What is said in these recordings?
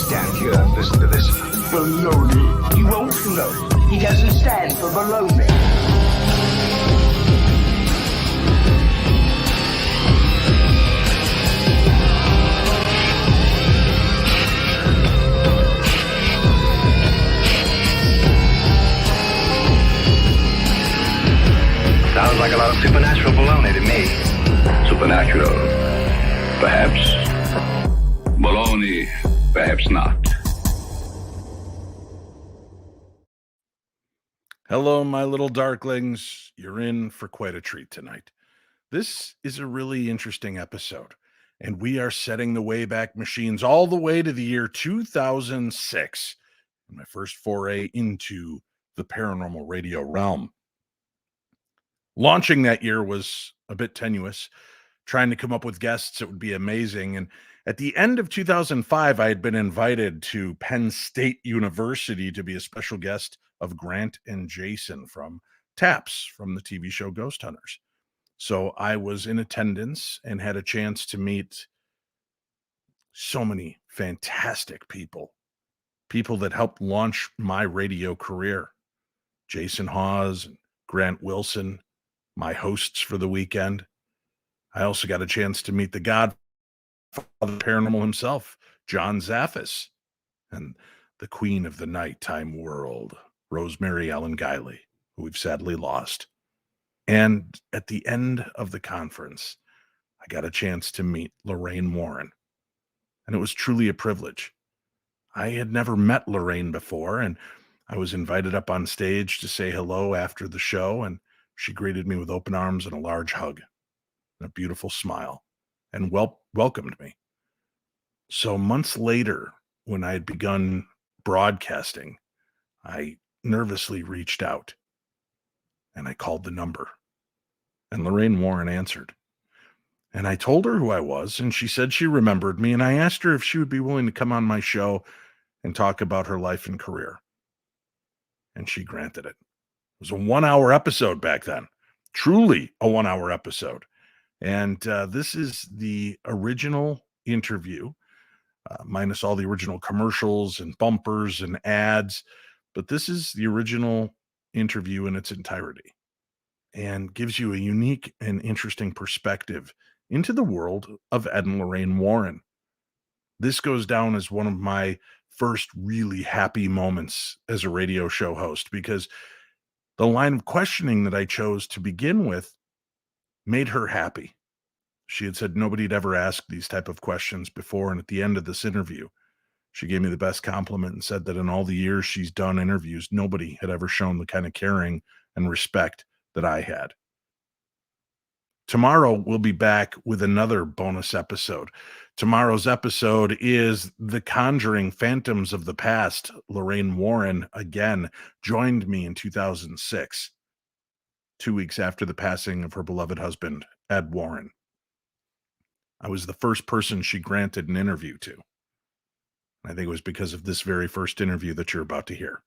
stand here and listen to this baloney. He won't float. He doesn't stand for baloney. Sounds like a lot of supernatural baloney to me. Supernatural, perhaps. Baloney, perhaps not. Hello, my little darklings. You're in for quite a treat tonight. This is a really interesting episode, and we are setting the Wayback Machines all the way to the year 2006, my first foray into the paranormal radio realm. Launching that year was a bit tenuous, trying to come up with guests that would be amazing. And at the end of 2005, I had been invited to Penn State University to be a special guest of Grant and Jason from TAPS, from the TV show Ghost Hunters. So I was in attendance and had a chance to meet so many fantastic people that helped launch my radio career. Jason Hawes and Grant Wilson, my hosts for the weekend. I also got a chance to meet the godfather of paranormal himself, John Zaffis, and the queen of the nighttime world, Rosemary Ellen Guiley, who we've sadly lost. And at the end of the conference, I got a chance to meet Lorraine Warren, and it was truly a privilege. I had never met Lorraine before, and I was invited up on stage to say hello after the show, and she greeted me with open arms and a large hug and a beautiful smile and welcomed me. So months later, when I had begun broadcasting, I nervously reached out and I called the number, and Lorraine Warren answered. And I told her who I was, and she said she remembered me, and I asked her if she would be willing to come on my show and talk about her life and career. And she granted it. It was a 1-hour episode back then, truly a 1-hour episode. And this is the original interview, minus all the original commercials and bumpers and ads. But this is the original interview in its entirety and gives you a unique and interesting perspective into the world of Ed and Lorraine Warren. This goes down as one of my first really happy moments as a radio show host, because the line of questioning that I chose to begin with made her happy. She had said nobody had ever asked these type of questions before, and at the end of this interview, she gave me the best compliment and said that in all the years she's done interviews, nobody had ever shown the kind of caring and respect that I had. Tomorrow, we'll be back with another bonus episode. Tomorrow's episode is The Conjuring Phantoms of the Past. Lorraine Warren, again, joined me in 2006, 2 weeks after the passing of her beloved husband, Ed Warren. I was the first person she granted an interview to. I think it was because of this very first interview that you're about to hear.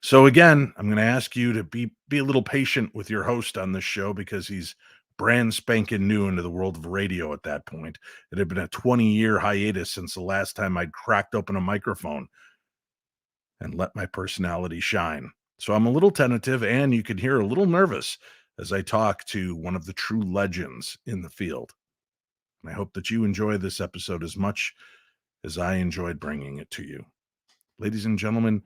So again, I'm going to ask you to be a little patient with your host on this show, because he's brand spanking new into the world of radio at that point. It had been a 20-year hiatus since the last time I'd cracked open a microphone and let my personality shine. So I'm a little tentative, and you can hear a little nervous as I talk to one of the true legends in the field. And I hope that you enjoy this episode as much as I enjoyed bringing it to you. Ladies and gentlemen,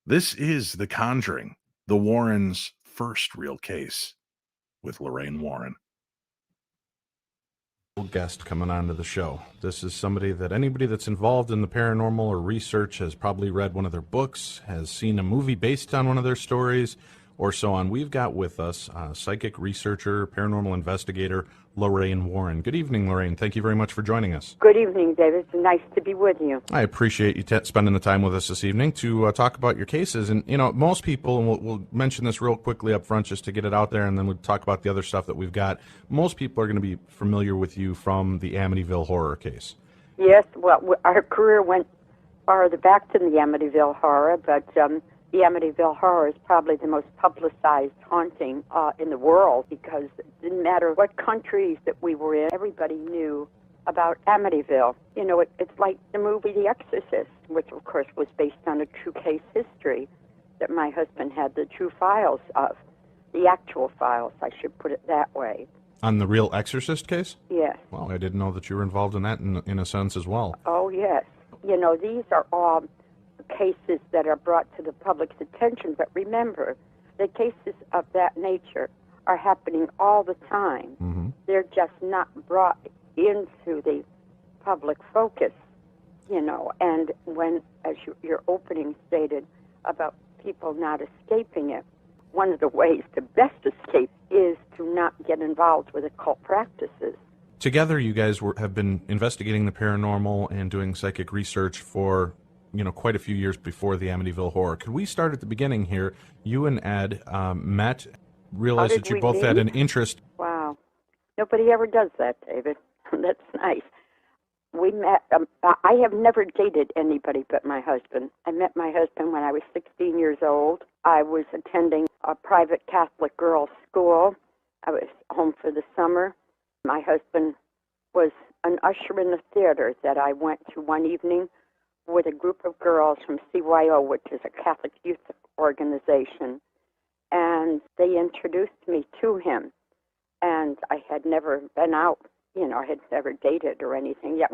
this is The Conjuring, the Warrens' first real case, with Lorraine Warren. Guest coming on to the show. This is somebody that anybody that's involved in the paranormal or research has probably read one of their books, has seen a movie based on one of their stories, or so on. We've got with us psychic researcher, paranormal investigator, Lorraine Warren. Good evening, Lorraine. Thank you very much for joining us. Good evening, David. It's nice to be with you. I appreciate you spending the time with us this evening to talk about your cases. And, you know, most people, and we'll mention this real quickly up front just to get it out there, and then we'll talk about the other stuff that we've got. Most people are going to be familiar with you from the Amityville horror case. Yes, well, our career went farther back than the Amityville horror, but the Amityville horror is probably the most publicized haunting in the world, because it didn't matter what countries that we were in, everybody knew about Amityville. You know, it's like the movie The Exorcist. which of course was based on a true case history that my husband had the true files of, the actual files, I should put it that way. On the real Exorcist case? Yes. Well, I didn't know that you were involved in that in a sense as well. Oh, yes. You know, these are all cases that are brought to the public's attention, but remember, the cases of that nature are happening all the time. Mm-hmm. They're just not brought into the public focus, you know, and when, as your opening stated about people not escaping it, one of the ways to best escape is to not get involved with occult practices. Together, you guys have been investigating the paranormal and doing psychic research for, quite a few years before the Amityville Horror. Could we start at the beginning here? You and Ed met, realized that you both had an interest. Wow. Nobody ever does that, David. That's nice. We met, I have never dated anybody but my husband. I met my husband when I was 16 years old. I was attending a private Catholic girls' school. I was home for the summer. My husband was an usher in the theater that I went to one evening with a group of girls from CYO, which is a Catholic youth organization. And they introduced me to him. And I had never been out. I had never dated or anything. That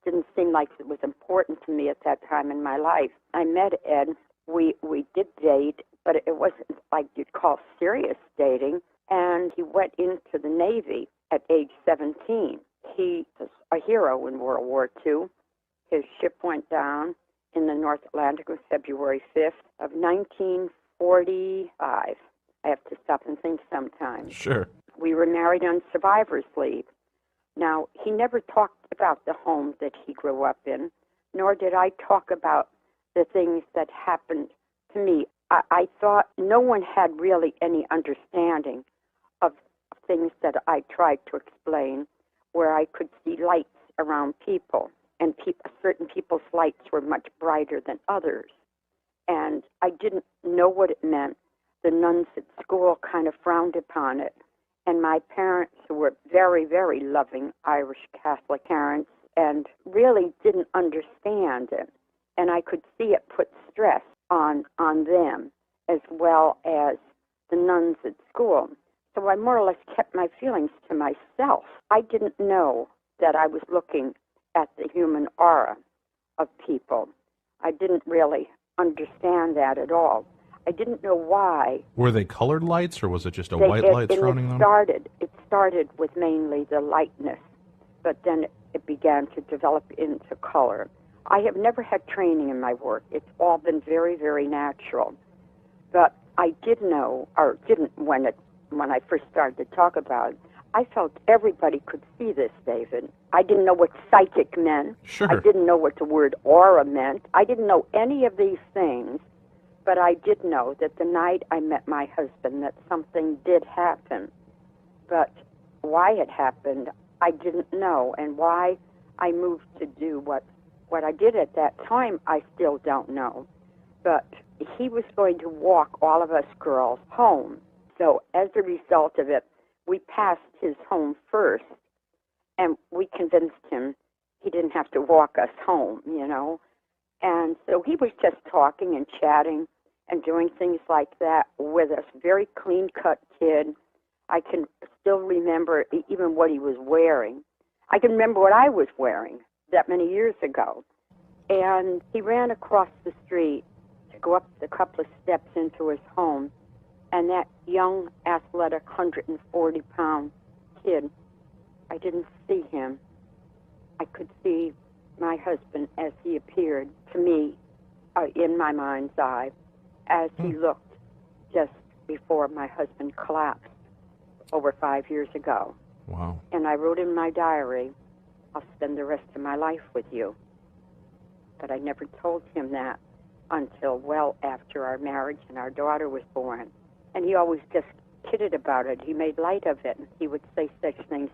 didn't seem like it was important to me at that time in my life. I met Ed. We did date, but it wasn't like you'd call serious dating. And he went into the Navy at age 17. He was a hero in World War II. His ship went down in the North Atlantic on February 5th of 1945. I have to stop and think sometimes. Sure. We were married on survivor's leave. Now, he never talked about the home that he grew up in, nor did I talk about the things that happened to me. I thought no one had really any understanding of things that I tried to explain, where I could see lights around people, and certain people's lights were much brighter than others. And I didn't know what it meant. The nuns at school kind of frowned upon it. And my parents, who were very, very loving Irish Catholic parents, and really didn't understand it. And I could see it put stress on them, as well as the nuns at school. So I more or less kept my feelings to myself. I didn't know that I was looking at the human aura of people. I didn't really understand that at all. I didn't know why. Were they colored lights, or was it just a white light surrounding them? It started with mainly the lightness, but then it began to develop into color. I have never had training in my work. It's all been very, very natural. But I did know, or didn't when I first started to talk about it, I felt everybody could see this, David. I didn't know what psychic meant. Sure. I didn't know what the word aura meant. I didn't know any of these things. But I did know that the night I met my husband that something did happen. But why it happened, I didn't know. And why I moved to do what I did at that time, I still don't know. But he was going to walk all of us girls home. So as a result of it, we passed his home first. And we convinced him he didn't have to walk us home, And so he was just talking and chatting and doing things like that with us. Very clean-cut kid. I can still remember even what he was wearing. I can remember what I was wearing that many years ago. And he ran across the street to go up a couple of steps into his home. And that young, athletic, 140-pound kid, I didn't see him. I could see my husband as he appeared to me in my mind's eye as he looked just before my husband collapsed over 5 years ago. Wow. And I wrote in my diary, I'll spend the rest of my life with you. But I never told him that until well after our marriage and our daughter was born. And he always just kidded about it. He made light of it. He would say such things.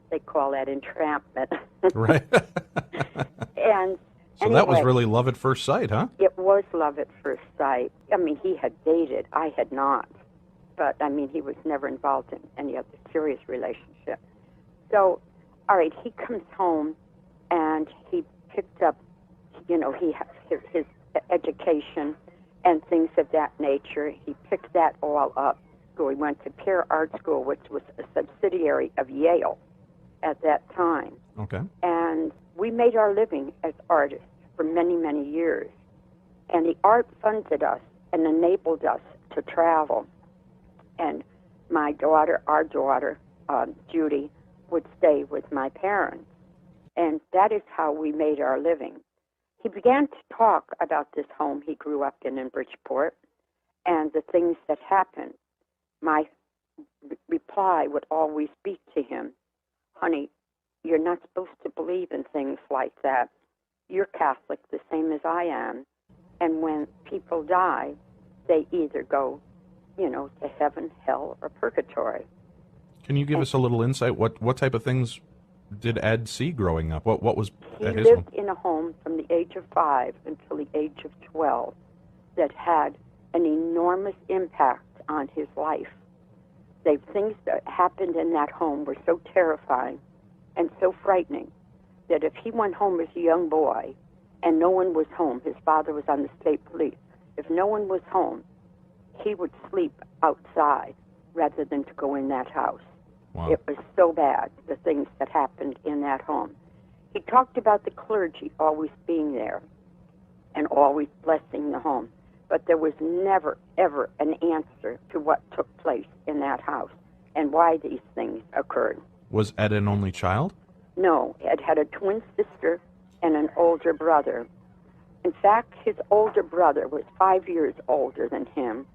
They call that entrapment. Right. And so anyway, that was really love at first sight, huh? It was love at first sight. I mean, he had dated. I had not. But, I mean, he was never involved in any other serious relationship. So, all right, he comes home, and he picked up, he had his education and things of that nature. He picked that all up. So he went to Pear Art School, which was a subsidiary of Yale at that time. Okay. And we made our living as artists for many, many years. And the art funded us and enabled us to travel. And my daughter, our daughter, Judy, would stay with my parents. And that is how we made our living. He began to talk about this home he grew up in Bridgeport and the things that happened. My reply would always be to him, honey, you're not supposed to believe in things like that. You're Catholic, the same as I am. And when people die, they either go, to heaven, hell, or purgatory. Can you give us a little insight? What type of things did Ed see growing up? What was at his He home? lived in a home from the age of 5 until the age of 12 that had an enormous impact on his life. The things that happened in that home were so terrifying and so frightening that if he went home as a young boy and no one was home, his father was on the state police, if no one was home, he would sleep outside rather than to go in that house. Wow. It was so bad, the things that happened in that home. He talked about the clergy always being there and always blessing the home. But there was never, ever an answer to what took place in that house and why these things occurred. Was Ed an only child? No, Ed had a twin sister and an older brother. In fact, his older brother was 5 years older than him,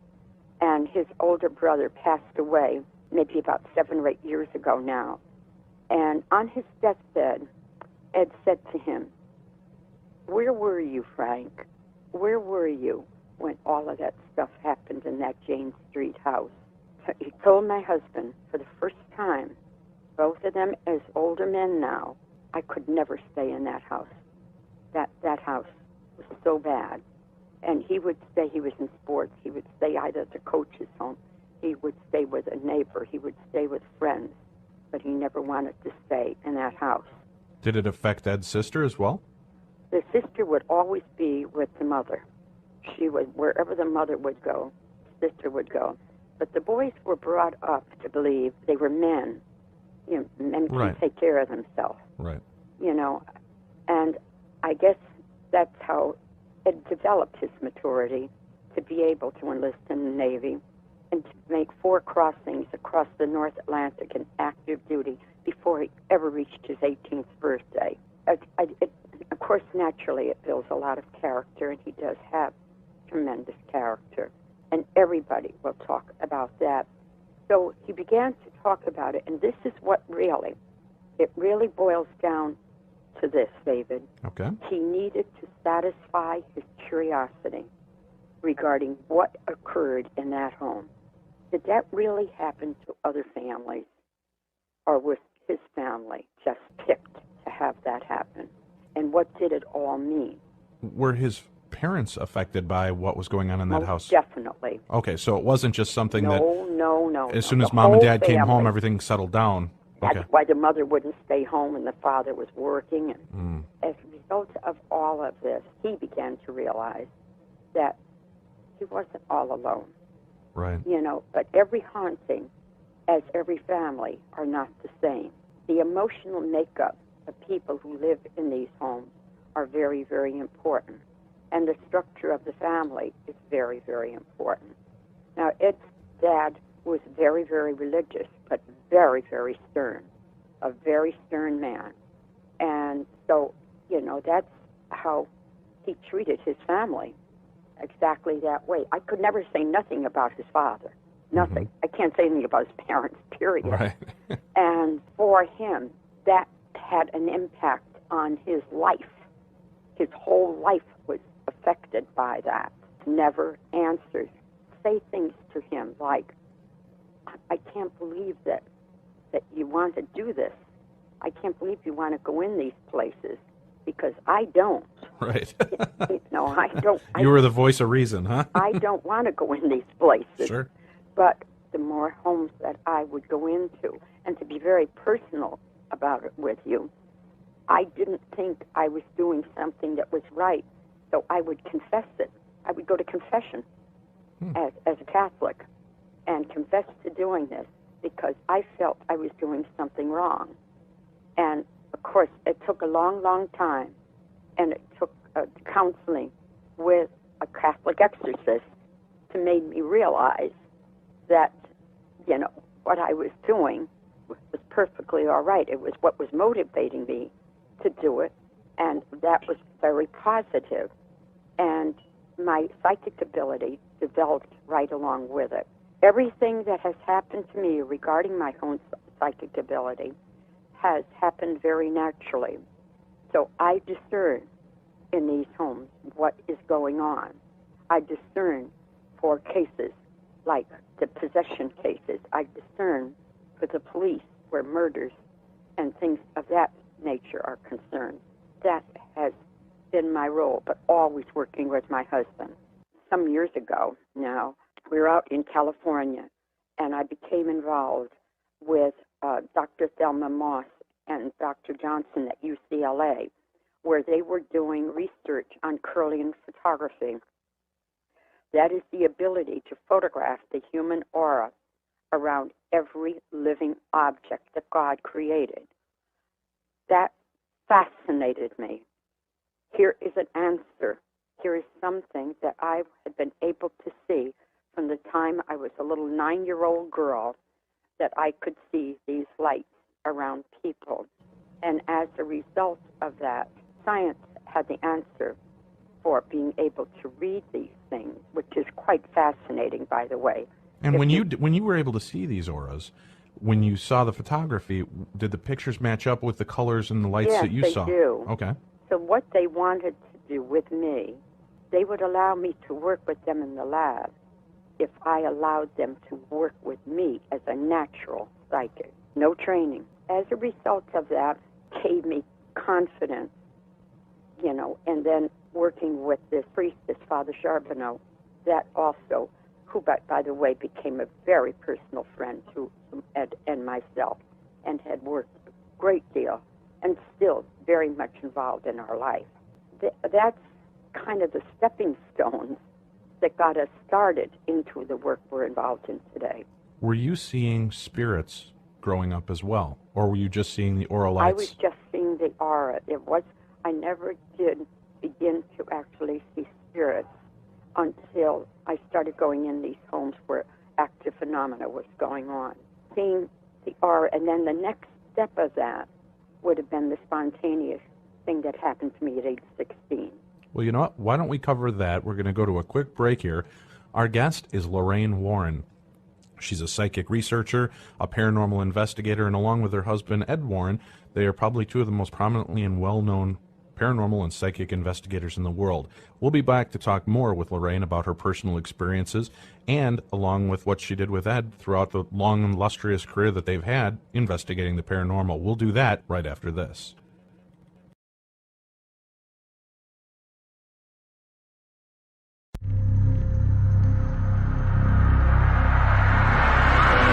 and his older brother passed away maybe about 7 or 8 years ago now. And on his deathbed, Ed said to him, where were you, Frank? Where were you when all of that stuff happened in that Jane Street house? So he told my husband, for the first time, both of them as older men now, I could never stay in that house. That house was so bad. And he would say he was in sports. He would stay either at the coach's home. He would stay with a neighbor. He would stay with friends. But he never wanted to stay in that house. Did it affect Ed's sister as well? The sister would always be with the mother. She would, wherever the mother would go, the sister would go. But the boys were brought up to believe they were men. Men can Right. take care of themselves. Right. And I guess that's how Ed developed his maturity to be able to enlist in the Navy and to make 4 crossings across the North Atlantic in active duty before he ever reached his 18th birthday. Of course, naturally, it builds a lot of character, and he does have tremendous character. And everybody will talk about that. So he began to talk about it, and this is what it really boils down to this, David. Okay. He needed to satisfy his curiosity regarding what occurred in that home. Did that really happen to other families, or was his family just picked to have that happen? And what did it all mean? Were his parents affected by what was going on in that Most house? Definitely. Okay, so it wasn't just something that No. as soon The as mom and whole dad came home, family. everything settled down. That's Okay. why the mother wouldn't stay home and the father was working. And as a result of all of this, he began to realize that he wasn't all alone. Right. But every haunting, as every family, are not the same. The emotional makeup of people who live in these homes are very, very important. And the structure of the family is very, very important. Now, Ed's dad was very, very religious, but very, very stern, a very stern man. And so, that's how he treated his family, exactly that way. I could never say nothing about his father, nothing. I can't say anything about his parents, period. Right. And for him, that had an impact on his life. His whole life was affected by that. Never answered. Say things to him like, I can't believe that you want to do this. I can't believe you want to go in these places, because I don't. Right. I don't. You were the voice of reason, huh? I don't want to go in these places. Sure. But the more homes that I would go into, and to be very personal about it with you, I didn't think I was doing something that was right, so I would confess it. I would go to confession as a Catholic and confess to doing this because I felt I was doing something wrong. And, of course, it took a long, long time, and it took counseling with a Catholic exorcist to make me realize that, you know, what I was doing was perfectly all right. It was what was motivating me to do it, and that was very positive. And my psychic ability developed right along with it. Everything that has happened to me regarding my own psychic ability has happened very naturally. So I discern in these homes what is going on. I discern for cases like the possession cases. I discern for the police where murders and things of that nature are concerned. That has been my role, but always working with my husband. Some years ago now, we were out in California, and I became involved with Dr. Thelma Moss and Dr. Johnson at UCLA, where they were doing research on Kirlian photography. That is the ability to photograph the human aura around every living object that God created. That fascinated me. Here is an answer. Here is something that I had been able to see from the time I was a little 9-year-old girl, that I could see these lights around people. And as a result of that, science had the answer for being able to read these things, which is quite fascinating, by the way. And when you were able to see these auras, when you saw the photography, did the pictures match up with the colors and the lights that you saw? Yes, they do. Okay. So what they wanted to do with me, they would allow me to work with them in the lab if I allowed them to work with me as a natural psychic, no training. As a result of that, gave me confidence, you know, and then working with this priestess, Father Charbonneau, that also, who, by the way, became a very personal friend to Ed and myself, and had worked a great deal, and still very much involved in our life. That's kind of the stepping stones that got us started into the work we're involved in today. Were you seeing spirits growing up as well, or were you just seeing the aura lights? I was just seeing the aura. I never did begin to actually see spirits until I started going in these homes where active phenomena was going on. Seeing the aura, and then the next step of that would have been the spontaneous thing that happened to me at age 16. Well, you know what? Why don't we cover that? We're going to go to a quick break here. Our guest is Lorraine Warren. She's a psychic researcher, a paranormal investigator, and along with her husband, Ed Warren, they are probably two of the most prominently and well-known paranormal and psychic investigators in the world. We'll be back to talk more with Lorraine about her personal experiences and along with what she did with Ed throughout the long and illustrious career that they've had investigating the paranormal. We'll do that right after this.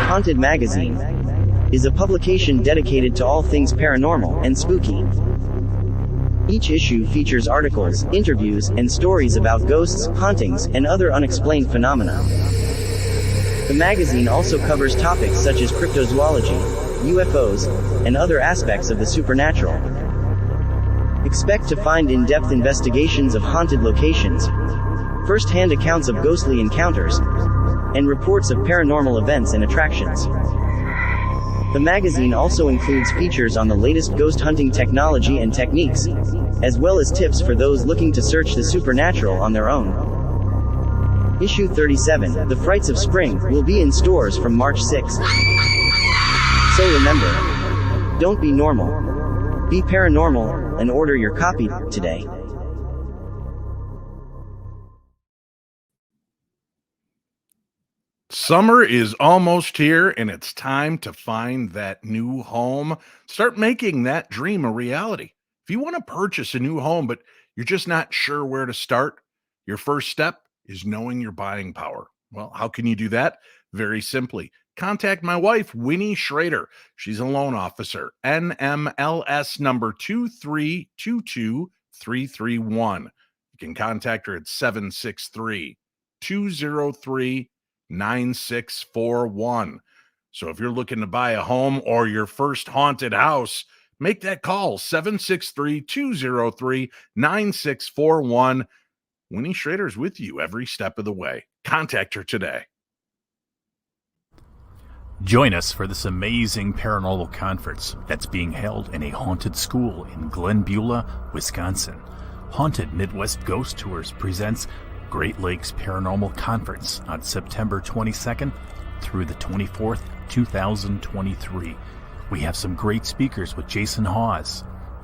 Haunted Magazine is a publication dedicated to all things paranormal and spooky. Each issue features articles, interviews, and stories about ghosts, hauntings, and other unexplained phenomena. The magazine also covers topics such as cryptozoology, UFOs, and other aspects of the supernatural. Expect to find in-depth investigations of haunted locations, first-hand accounts of ghostly encounters, and reports of paranormal events and attractions. The magazine also includes features on the latest ghost hunting technology and techniques, as well as tips for those looking to search the supernatural on their own. Issue 37, The Frights of Spring, will be in stores from March 6th. So remember, don't be normal. Be paranormal, and order your copy today. Summer is almost here, and it's time to find that new home. Start making that dream a reality. If you want to purchase a new home, but you're just not sure where to start, your first step is knowing your buying power. Well, how can you do that? Very simply, contact my wife, Winnie Schrader. She's a loan officer, NMLS number 2322331. You can contact her at 763-203-9641. So if you're looking to buy a home or your first haunted house, make that call, 763-203-9641. Winnie Schrader's with you every step of the way. Contact her today. Join us for this amazing paranormal conference that's being held in a haunted school in Glen Beulah, Wisconsin. Haunted Midwest Ghost Tours presents Great Lakes Paranormal Conference on September 22nd through the 24th, 2023. We have some great speakers with Jason Hawes,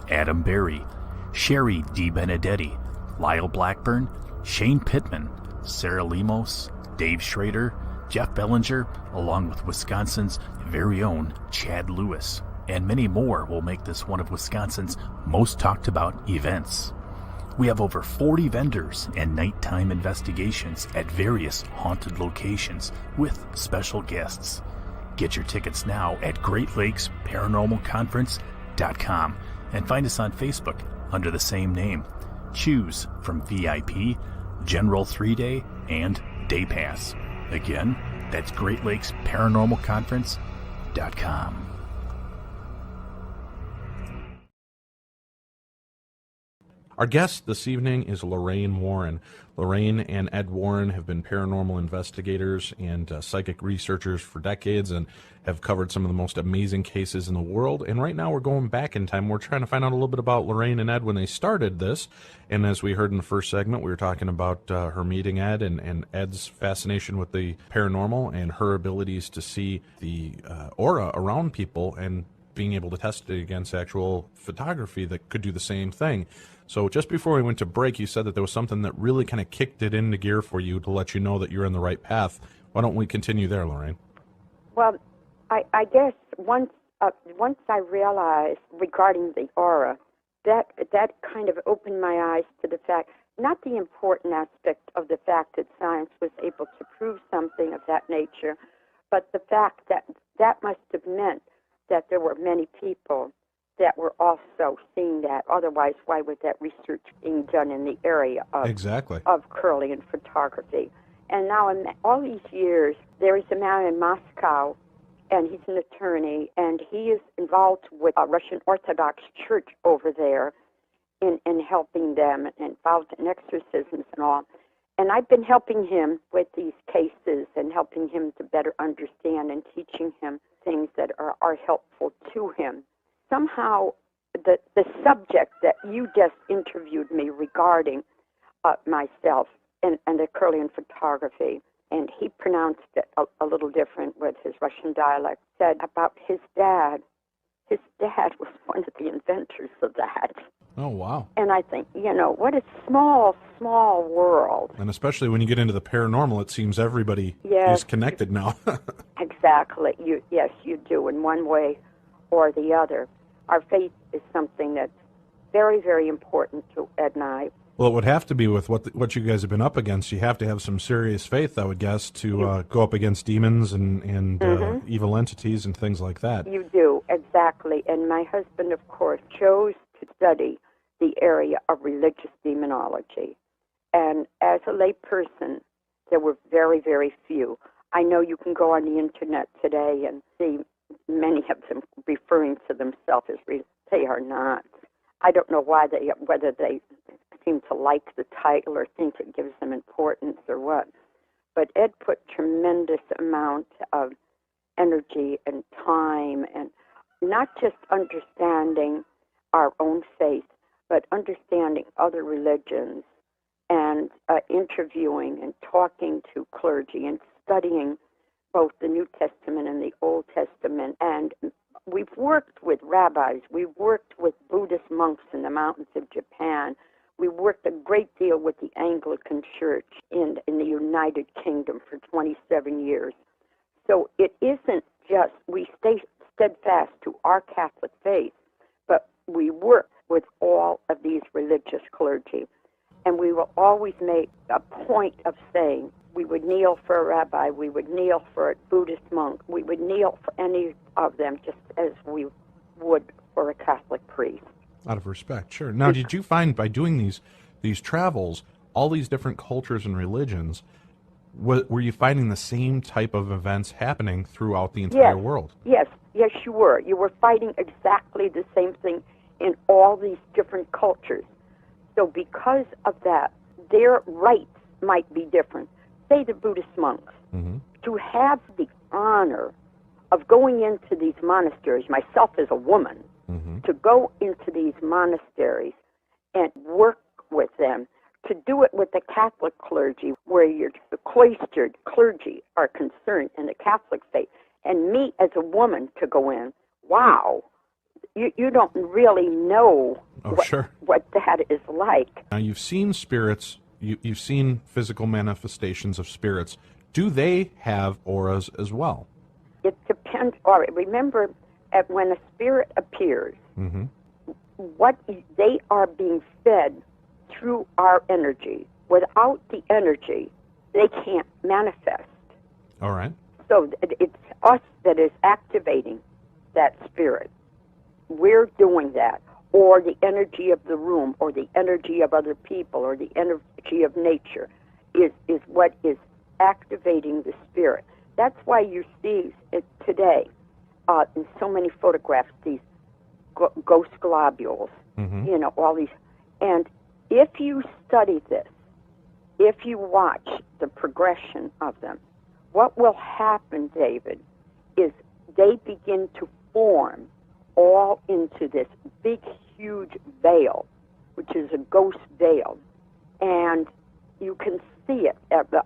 Adam Berry, Sherry D. Benedetti, Lyle Blackburn, Shane Pittman, Sarah Lemos, Dave Schrader, Jeff Bellinger, along with Wisconsin's very own Chad Lewis, and many more will make this one of Wisconsin's most talked about events. We have over 40 vendors and nighttime investigations at various haunted locations with special guests. Get your tickets now at GreatLakesParanormalConference.com and find us on Facebook under the same name. Choose from VIP, General 3-Day, and Day Pass. Again, that's GreatLakesParanormalConference.com. Our guest this evening is Lorraine Warren. Lorraine and Ed Warren have been paranormal investigators and psychic researchers for decades and have covered some of the most amazing cases in the world. And right now we're going back in time. We're trying to find out a little bit about Lorraine and Ed when they started this. And as we heard in the first segment, we were talking about her meeting Ed and Ed's fascination with the paranormal and her abilities to see the aura around people and being able to test it against actual photography that could do the same thing. So just before we went to break, you said that there was something that really kind of kicked it into gear for you to let you know that you're in the right path. Why don't we continue there, Lorraine? Well, I guess once I realized regarding the aura, that kind of opened my eyes to the fact, not the important aspect of the fact that science was able to prove something of that nature, but the fact that that must have meant that there were many people that were also seeing that. Otherwise, why would that research being done in the area of Kirlian photography? And now, in all these years, there is a man in Moscow, and he's an attorney, and he is involved with a Russian Orthodox church over there in helping them, and involved in exorcisms and all. And I've been helping him with these cases and helping him to better understand and teaching him things that are helpful to him. Somehow, the subject that you just interviewed me regarding myself and the Kirlian photography, and he pronounced it a little different with his Russian dialect, said about his dad. His dad was one of the inventors of that. Oh, wow. And I think, what a small, small world. And especially when you get into the paranormal, it seems everybody is connected now. Exactly. Yes, you do, in one way or the other. Our faith is something that's very, very important to Ed and I. Well, it would have to be with what you guys have been up against. You have to have some serious faith, I would guess, to go up against demons and evil entities and things like that. You do, exactly. And my husband, of course, chose to study the area of religious demonology. And as a lay person, there were very, very few. I know you can go on the internet today and see many of them referring to themselves as they are not. I don't know whether they seem to like the title or think it gives them importance or what. But Ed put tremendous amount of energy and time, and not just understanding our own faith, but understanding other religions and interviewing and talking to clergy and studying both the New Testament and the Old Testament. And we've worked with rabbis. We've worked with Buddhist monks in the mountains of Japan. We worked a great deal with the Anglican Church in the United Kingdom for 27 years. So it isn't just we stay steadfast to our Catholic faith, but we work with all of these religious clergy. And we will always make a point of saying we would kneel for a rabbi, we would kneel for a Buddhist monk, we would kneel for any of them just as we would for a Catholic priest. Out of respect, sure. Now, did you find by doing these travels, all these different cultures and religions, were you finding the same type of events happening throughout the entire world? Yes, you were. You were fighting exactly the same thing in all these different cultures. So because of that, their rites might be different. Say the Buddhist monks, to have the honor of going into these monasteries, myself as a woman, to go into these monasteries and work with them, to do it with the Catholic clergy, where the cloistered clergy are concerned in the Catholic faith, and me as a woman to go in, wow, you don't really know what that is like. Now, you've seen spirits, you've seen physical manifestations of spirits. Do they have auras as well? It depends. All right, remember, when a spirit appears, what they are being fed through our energy. Without the energy, they can't manifest. All right. So it's us that is activating that spirit. We're doing that. Or the energy of the room, or the energy of other people, or the energy of nature is what is activating the spirit. That's why you see it today in so many photographs, these ghost globules, all these. And if you study this, if you watch the progression of them, what will happen, David, is they begin to form all into this big, huge veil, which is a ghost veil. And you can see it.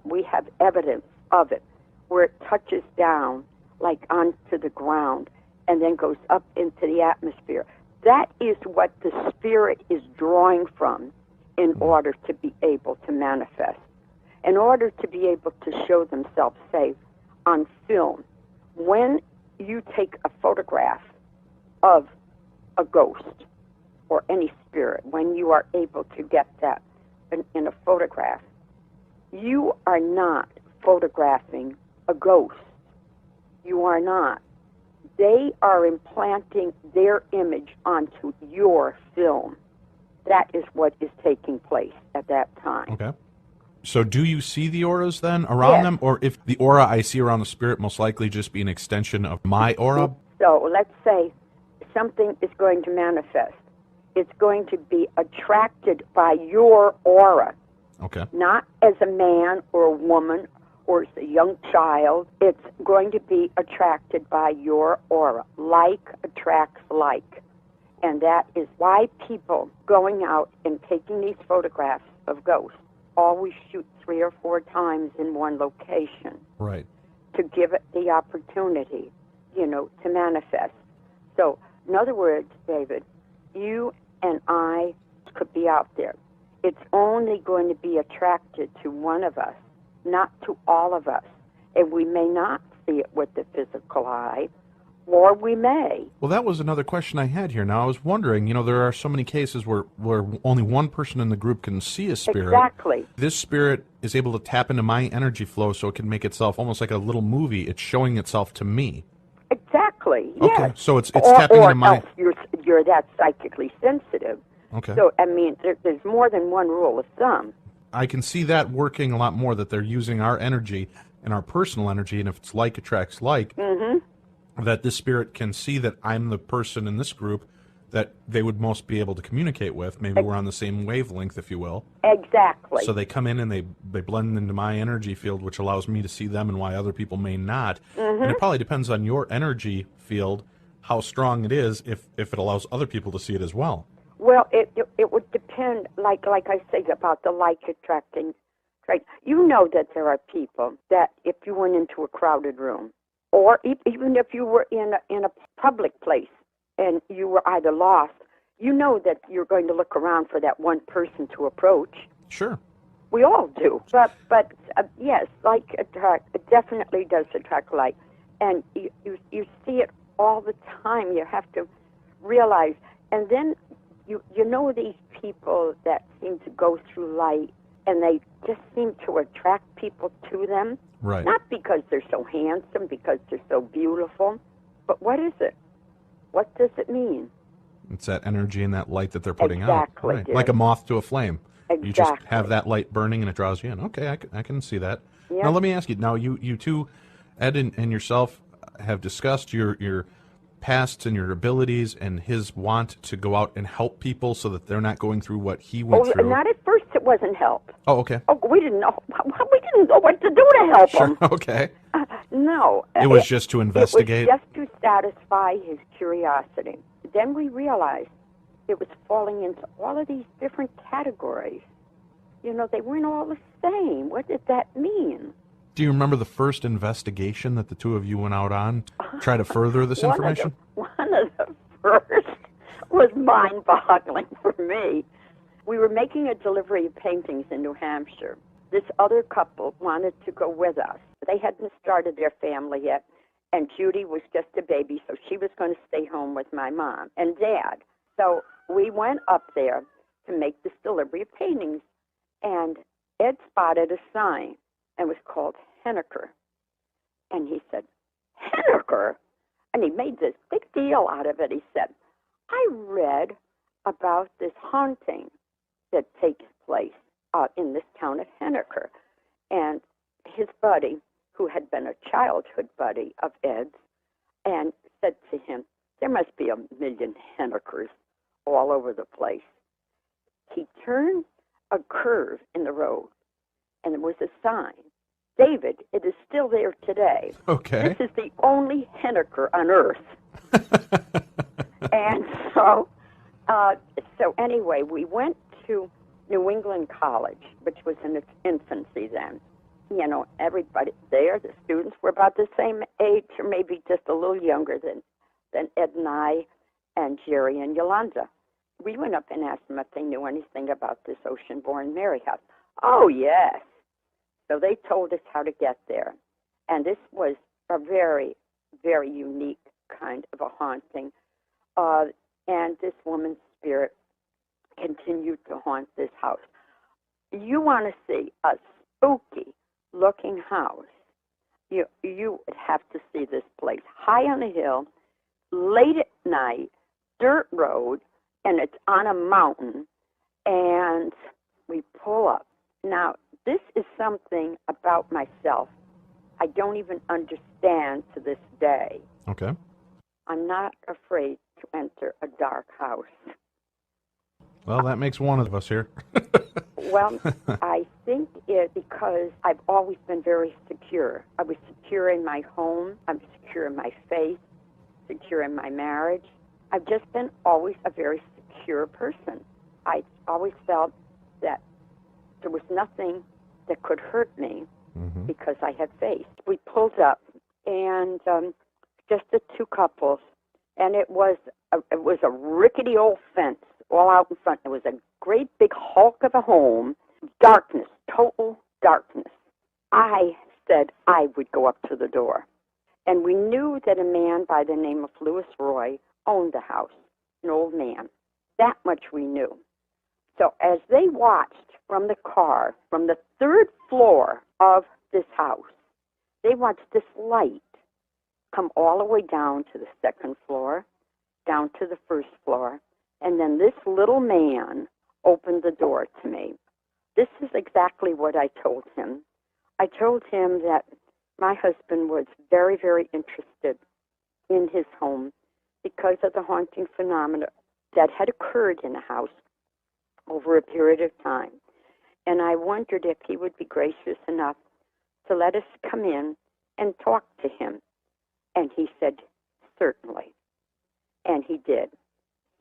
We have evidence of it, where it touches down like onto the ground and then goes up into the atmosphere. That is what the spirit is drawing from in order to be able to manifest, in order to be able to show themselves, say, on film. When you take a photograph of a ghost or any spirit, when you are able to get that in a photograph, you are not photographing a ghost. You are not. They are implanting their image onto your film. That is what is taking place at that time. Okay. So do you see the auras then around them? Or if the aura I see around the spirit most likely just be an extension of my aura? So let's say something is going to manifest. It's going to be attracted by your aura. Okay. Not as a man or a woman or as a young child. It's going to be attracted by your aura. Like attracts like. And that is why people going out and taking these photographs of ghosts always shoot 3 or 4 times in one location. Right. To give it the opportunity, to manifest. So, in other words, David, you and I could be out there. It's only going to be attracted to one of us, not to all of us. And we may not see it with the physical eye, or we may. Well, that was another question I had here. Now, I was wondering, there are so many cases where only one person in the group can see a spirit. Exactly. This spirit is able to tap into my energy flow so it can make itself almost like a little movie. It's showing itself to me. Exactly, okay. yes. So it's tapping into my... Else you're that psychically sensitive. Okay. So, there's more than one rule of thumb. I can see that working a lot more, that they're using our energy and our personal energy, and if it's like attracts like, that this spirit can see that I'm the person in this group that they would most be able to communicate with. Maybe we're on the same wavelength, if you will. Exactly. So they come in and they blend into my energy field, which allows me to see them and why other people may not. And it probably depends on your energy field, how strong it is, if it allows other people to see it as well. Well, it would depend, like I say about the like attracting. Right? You know that there are people that if you went into a crowded room, or even if you were in a public place and you were either lost, you know that you're going to look around for that one person to approach. Sure. We all do. But yes, like it definitely does attract like. And you see it all the time. You have to realize. And then you know these people that seem to go through light and they just seem to attract people to them. Right. Not because they're so handsome, because they're so beautiful, but what is it? What does it mean? It's that energy and that light that they're putting Exactly, out. Right. dear. Like a moth to a flame. Exactly. You just have that light burning and it draws you in. Okay, I can see that. Yeah. Now let me ask you. Now you two, Ed and yourself, have discussed your pasts and your abilities and his want to go out and help people so that they're not going through what he went through. Not at first. It wasn't help. Oh, okay. Oh, we didn't know. We didn't know what to do to help him. Okay. No. It was just to investigate? It was just to satisfy his curiosity. Then we realized it was falling into all of these different categories. You know, they weren't all the same. What did that mean? Do you remember the first investigation that the two of you went out on to try to further this information? One of the first was mind-boggling for me. We were making a delivery of paintings in New Hampshire. This other couple wanted to go with us. They hadn't started their family yet, and Judy was just a baby, so she was going to stay home with my mom and dad. So we went up there to make this delivery of paintings, and Ed spotted a sign, and it was called Henniker. And he said, Henniker? And he made this big deal out of it. He said, I read about this haunting that takes place in this town of Henniker. And his buddy, who had been a childhood buddy of Ed's, and said to him, there must be 1 million Hennekers all over the place. He turned a curve in the road, and there was a sign. David, it is still there today. Okay. This is the only Henniker on earth. And so anyway, we went to New England College, which was in its infancy then. You know, everybody there, the students were about the same age, or maybe just a little younger than Ed and I and Jerry and Yolanda. We went up and asked them if they knew anything about this Oceanborn Mary house. Oh, yes. So they told us how to get there. And this was a very, very unique kind of a haunting. And this woman's spirit continued to haunt this house. You want to see a spooky-looking house, you would have to see this place. High on a hill, late at night, dirt road, and it's on a mountain, and we pull up. Now, this is something about myself I don't even understand to this day. Okay. I'm not afraid to enter a dark house. Well, that makes one of us here. Well, I think it's because I've always been very secure. I was secure in my home. I'm secure in my faith, secure in my marriage. I've just been always a very secure person. I always felt that there was nothing that could hurt me because I had faith. We pulled up, and just the two couples, and it was a rickety old fence all out in front. It was a great big hulk of a home, darkness, total darkness. I said I would go up to the door. And we knew that a man by the name of Louis Roy owned the house, an old man. That much we knew. So as they watched from the car, from the third floor of this house, they watched this light come all the way down to the second floor, down to the first floor, and then this little man opened the door to me. This is exactly what I told him. I told him that my husband was very, very interested in his home because of the haunting phenomena that had occurred in the house over a period of time. And I wondered if he would be gracious enough to let us come in and talk to him. And he said, certainly. And he did.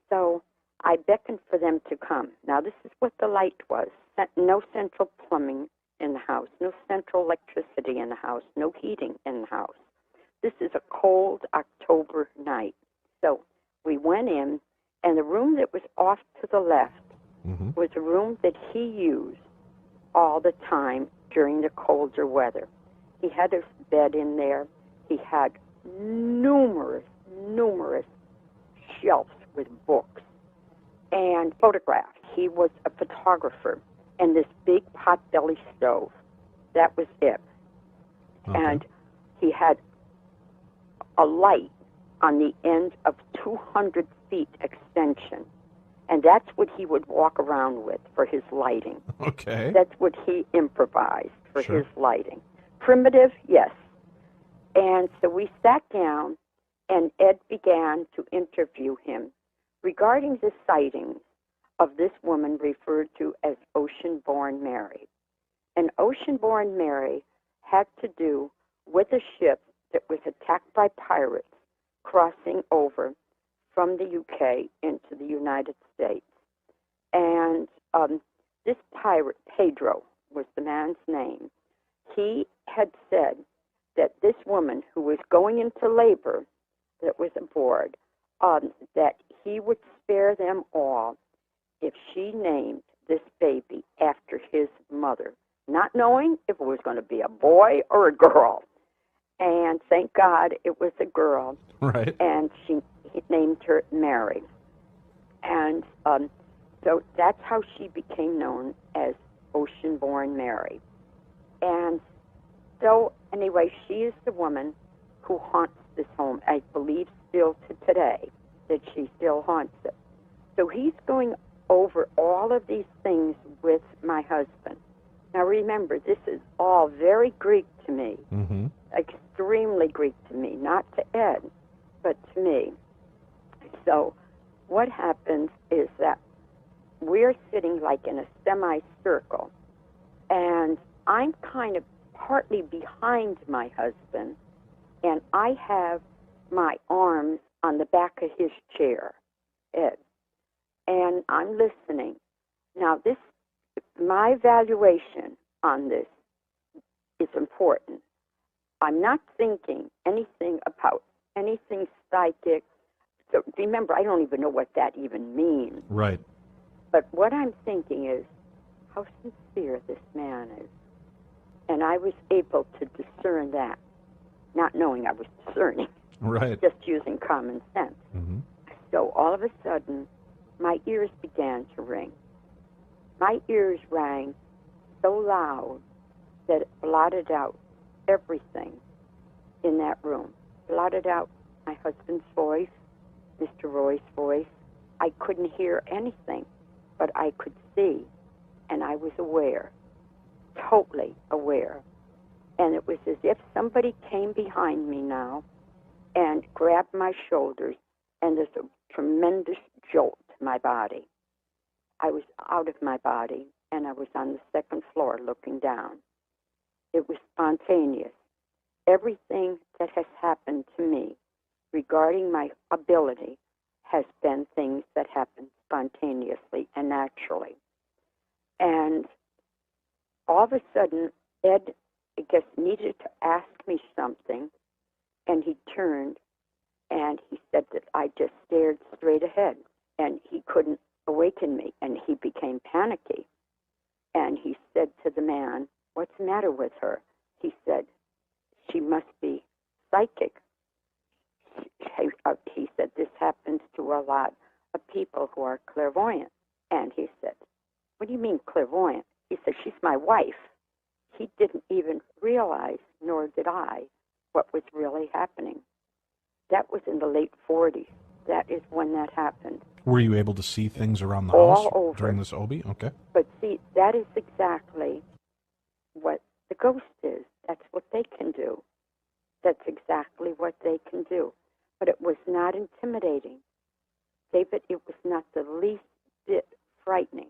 So I beckoned for them to come. Now, this is what the light was. No central plumbing in the house, no central electricity in the house, no heating in the house. This is a cold October night. So we went in, and the room that was off to the left was a room that he used all the time during the colder weather. He had his bed in there. He had numerous shelves with books and photographs. He was a photographer, and this big potbelly stove. That was it. Okay. And he had a light on the end of 200 feet extension. And that's what he would walk around with for his lighting. Okay. That's what he improvised for Sure. his lighting. Primitive, yes. And so we sat down, and Ed began to interview him regarding the sightings of this woman referred to as Oceanborn Mary. And Oceanborn Mary had to do with a ship that was attacked by pirates crossing over from the UK into the United States. And this pirate, Pedro was the man's name, he had said that this woman who was going into labor that was aboard, that he would spare them all if she named this baby after his mother, not knowing if it was going to be a boy or a girl. And thank God it was a girl. Right. And he named her Mary. And so that's how she became known as Oceanborn Mary. And so, anyway, she is the woman who haunts this home. I believe still to today that she still haunts it. So he's going over all of these things with my husband. Now remember, this is all very Greek to me, Mm-hmm. extremely Greek to me, not to Ed, but to me. So what happens is that we're sitting like in a semicircle, and I'm kind of partly behind my husband, and I have my arms on the back of his chair, Ed, and I'm listening. Now my evaluation on this is important. I'm not thinking anything about anything psychic. So remember, I don't even know what that even means. Right. But what I'm thinking is how sincere this man is. And I was able to discern that, not knowing I was discerning, Right. just using common sense. Mm-hmm. So all of a sudden, my ears began to ring. My ears rang so loud that it blotted out everything in that room. Blotted out my husband's voice, Mr. Roy's voice. I couldn't hear anything, but I could see, and I was aware, totally aware. And it was as if somebody came behind me now and grabbed my shoulders, and there's a tremendous jolt to my body. I was out of my body, and I was on the second floor looking down. It was spontaneous. Everything that has happened to me regarding my ability has been things that happened spontaneously and naturally. And all of a sudden, Ed, I guess, needed to ask me something, and he turned, and he said that I just stared straight ahead, and he couldn't awaken me, and he became panicky. And he said to the man, "What's the matter with her?" He said, "She must be psychic." He said, "This happens to a lot of people who are clairvoyant." And he said, "What do you mean clairvoyant?" He said, "She's my wife." He didn't even realize, nor did I, what was really happening. That was in the late 40s. That is when that happened. Were you able to see things around the All house over. during this OB? Okay. But see, that is exactly what the ghost is. That's what they can do. That's exactly what they can do. But it was not intimidating. David, it was not the least bit frightening.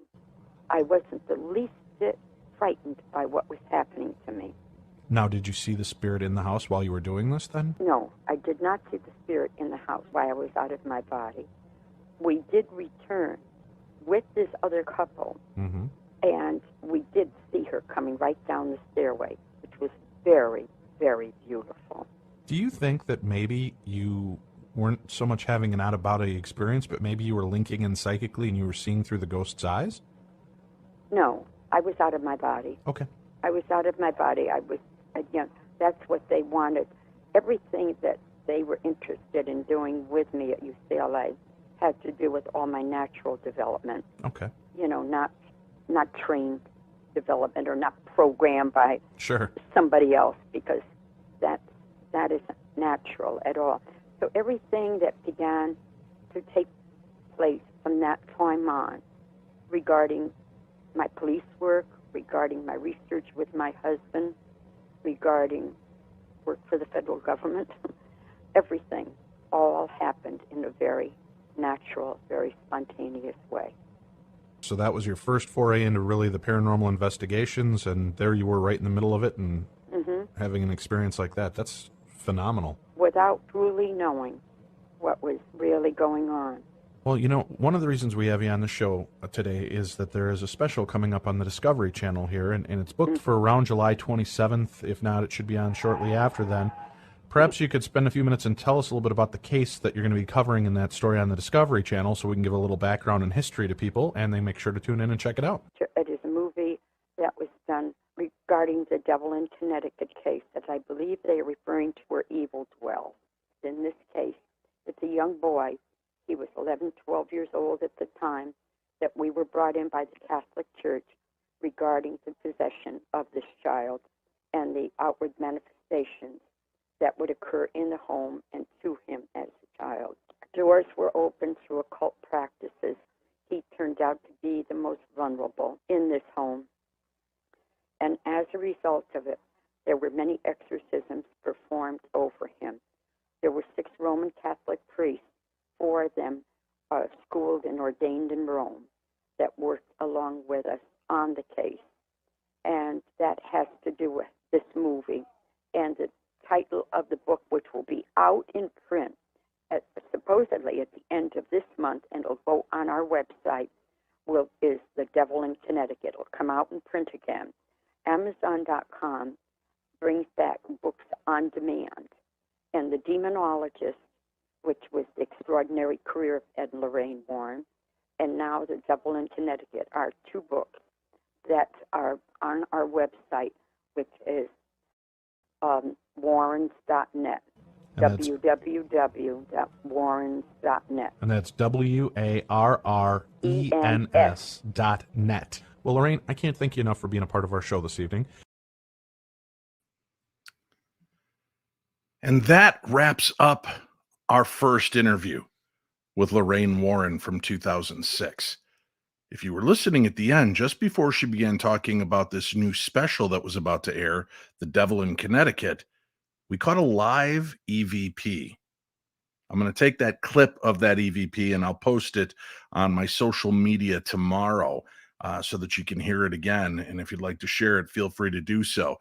I wasn't the least bit frightened by what was happening to me. Now, did you see the spirit in the house while you were doing this then? No, I did not see the spirit in the house while I was out of my body. We did return with this other couple, Mm-hmm. and we did see her coming right down the stairway, which was very, very beautiful. Do you think that maybe you weren't so much having an out-of-body experience, but maybe you were linking in psychically and you were seeing through the ghost's eyes? No, I was out of my body. Okay. I was out of my body. I was, that's what they wanted. Everything that they were interested in doing with me at UCLA had to do with all my natural development. Okay. Not trained development or not programmed by Sure. somebody else, because that isn't natural at all. So everything that began to take place from that time on, regarding my police work, regarding my research with my husband, regarding work for the federal government, everything all happened in a very natural, very spontaneous way. So that was your first foray into really the paranormal investigations, and there you were right in the middle of it and having an experience like that. That's phenomenal. Without truly knowing what was really going on. Well, you know, one of the reasons we have you on the show today is that there is a special coming up on the Discovery Channel here, and it's booked for around July 27th. If not, it should be on shortly after then. Perhaps you could spend a few minutes and tell us a little bit about the case that you're going to be covering in that story on the Discovery Channel, so we can give a little background and history to people, and they make sure to tune in and check it out. It is a movie that was done regarding the Devil in Connecticut case that I believe they are referring to where evil dwells. In this case, it's a young boy. He was 11, 12 years old at the time that we were brought in by the Catholic Church regarding the possession of this child and the outward manifestations that would occur in the home and to him as a child. Doors were open through occult practices. He turned out to be the most vulnerable in this home. And as a result of it, there were many exorcisms performed over him. There were 6 Roman Catholic priests, 4 of them schooled and ordained in Rome, that worked along with us on the case. And that has to do with this movie. And the title of the book, which will be out in print supposedly at the end of this month, and it'll go on our website, is The Devil in Connecticut. It'll come out in print again. Amazon.com brings back books on demand. And The Demonologist, which was the extraordinary career of Ed Lorraine Warren, and now The Devil in Connecticut are 2 books that are on our website, which is warrens.net. www.warrens.net. And that's WARRENS.net. Well, Lorraine, I can't thank you enough for being a part of our show this evening. And that wraps up our first interview with Lorraine Warren from 2006. If you were listening at the end, just before she began talking about this new special that was about to air, The Devil in Connecticut, we caught a live EVP. I'm going to take that clip of that EVP and I'll post it on my social media tomorrow so that you can hear it again. And if you'd like to share it, feel free to do so.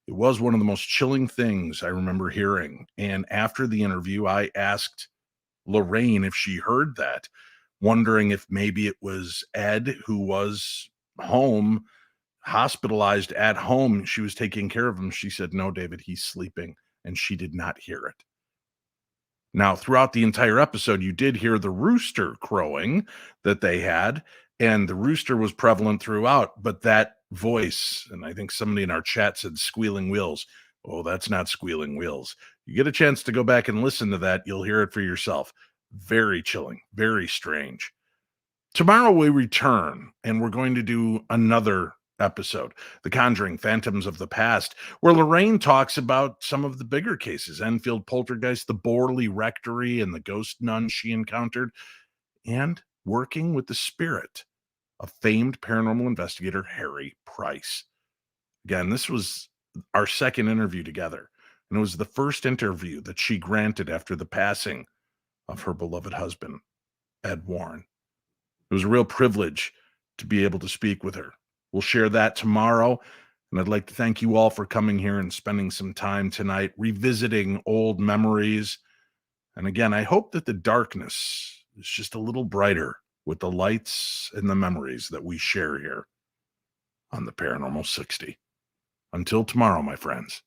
It was one of the most chilling things I remember hearing. And after the interview, I asked Lorraine if she heard that, wondering if maybe it was Ed, who was home, hospitalized at home. She was taking care of him. She said, "No, David, he's sleeping." And she did not hear it. Now, throughout the entire episode, you did hear the rooster crowing that they had, and the rooster was prevalent throughout, but that voice, and I think somebody in our chat said squealing wheels. Oh, that's not squealing wheels. You get a chance to go back and listen to that, you'll hear it for yourself. Very chilling, very strange. Tomorrow we return, and we're going to do another episode, The Conjuring, Phantoms of the Past, where Lorraine talks about some of the bigger cases, Enfield poltergeist, the Borley Rectory, and the ghost nun she encountered, and working with the spirit of famed paranormal investigator Harry Price. Again, this was our second interview together, and it was the first interview that she granted after the passing of her beloved husband, Ed Warren. It was a real privilege to be able to speak with her. We'll share that tomorrow, and I'd like to thank you all for coming here and spending some time tonight revisiting old memories. And again, I hope that the darkness is just a little brighter with the lights and the memories that we share here on the Paranormal 60. Until tomorrow, my friends.